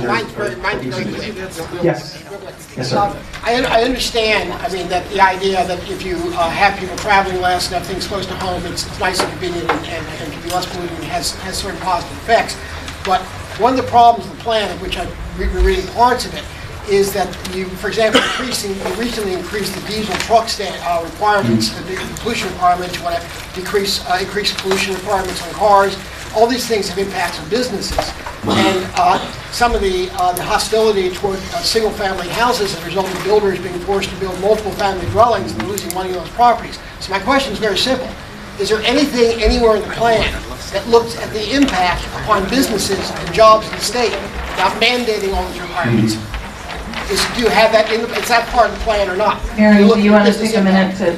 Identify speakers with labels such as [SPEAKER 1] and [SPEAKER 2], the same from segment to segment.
[SPEAKER 1] Mine's very quick.
[SPEAKER 2] Yes. Yes, sir.
[SPEAKER 1] I understand, I mean, that the idea that if you have people traveling less and have things close to home, it's nice and convenient and can be less polluting and has certain positive effects. But one of the problems with the plan, of which I've been reading parts of it, is that you, for example, you recently increased the diesel truck requirements, the pollution requirements. You want to increase pollution requirements on cars. All these things have impacts on businesses, and some of the hostility toward single-family houses as a result of builders being forced to build multiple family dwellings and losing money on those properties. So my question is very simple: is there anything anywhere in the plan that looks at the impact upon businesses and jobs in the state without mandating all these requirements? Do you have that is that part of the plan or not?
[SPEAKER 3] Aaron, do you want to take a minute to...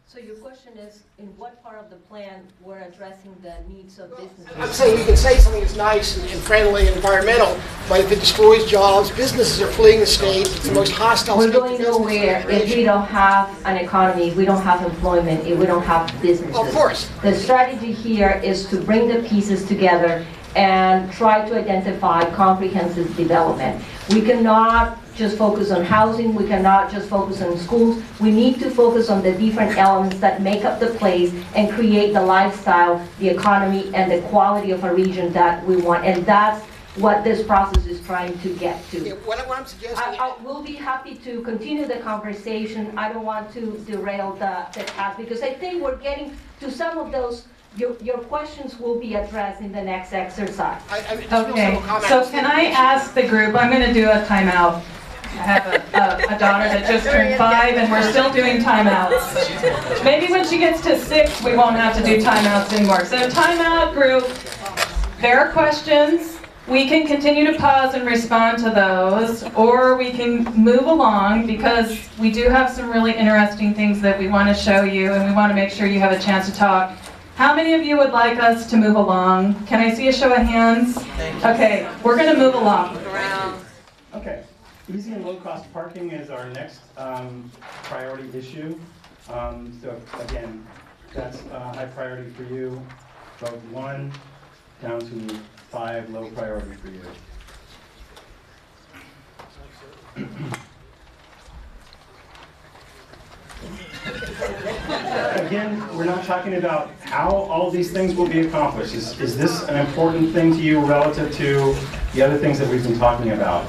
[SPEAKER 4] So your question is, in what part of the plan we're addressing the needs of businesses?
[SPEAKER 1] I'm saying you can say something that's nice and friendly and environmental, but if it destroys jobs, businesses are fleeing the state. It's the most hostile state.
[SPEAKER 4] We're going nowhere if we don't have an economy, if we don't have employment, if we don't have businesses.
[SPEAKER 1] Of course.
[SPEAKER 4] The strategy here is to bring the pieces together and try to identify comprehensive development. We cannot just focus on housing, we cannot just focus on schools. We need to focus on the different elements that make up the place and create the lifestyle, the economy, and the quality of a region that we want. And that's what this process is trying to get to.
[SPEAKER 1] Yeah, what I'm suggesting...
[SPEAKER 4] I will be happy to continue the conversation. I don't want to derail the task, because I think we're getting to some of those. Your questions will be addressed in the next exercise.
[SPEAKER 3] Okay, so can I ask the group, I'm going to do a timeout. I have a daughter that just turned 5 and we're still doing timeouts. Maybe when she gets to 6 we won't have to do timeouts anymore. So timeout group, there are questions. We can continue to pause and respond to those, or we can move along because we do have some really interesting things that we want to show you and we want to make sure you have a chance to talk. How many of you would like us to move along? Can I see a show of hands? Okay, we're going to move along.
[SPEAKER 2] Okay, easy and low-cost parking is our next priority issue. So again, that's high priority for you. Vote 1 down to 5, low priority for you. Again, we're not talking about how all these things will be accomplished. Is this an important thing to you relative to the other things that we've been talking about?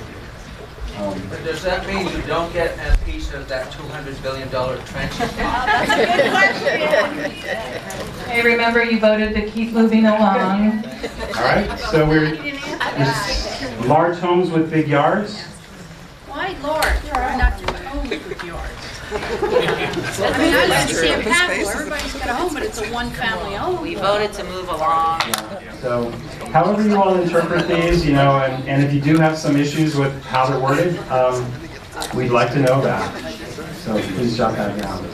[SPEAKER 5] But does that mean you don't get a piece of that $200 billion trench?
[SPEAKER 6] That's a good question.
[SPEAKER 3] Hey, remember you voted to keep moving along.
[SPEAKER 2] All right, so there's large homes with big yards.
[SPEAKER 6] Why large? Not just homes with yards. I mean, I live in San Pablo. Everybody's got a home, but it's a one-family home.
[SPEAKER 7] We voted to move along.
[SPEAKER 2] So, however you all interpret these, you know, and if you do have some issues with how they're worded, we'd like to know that. So please jot that down.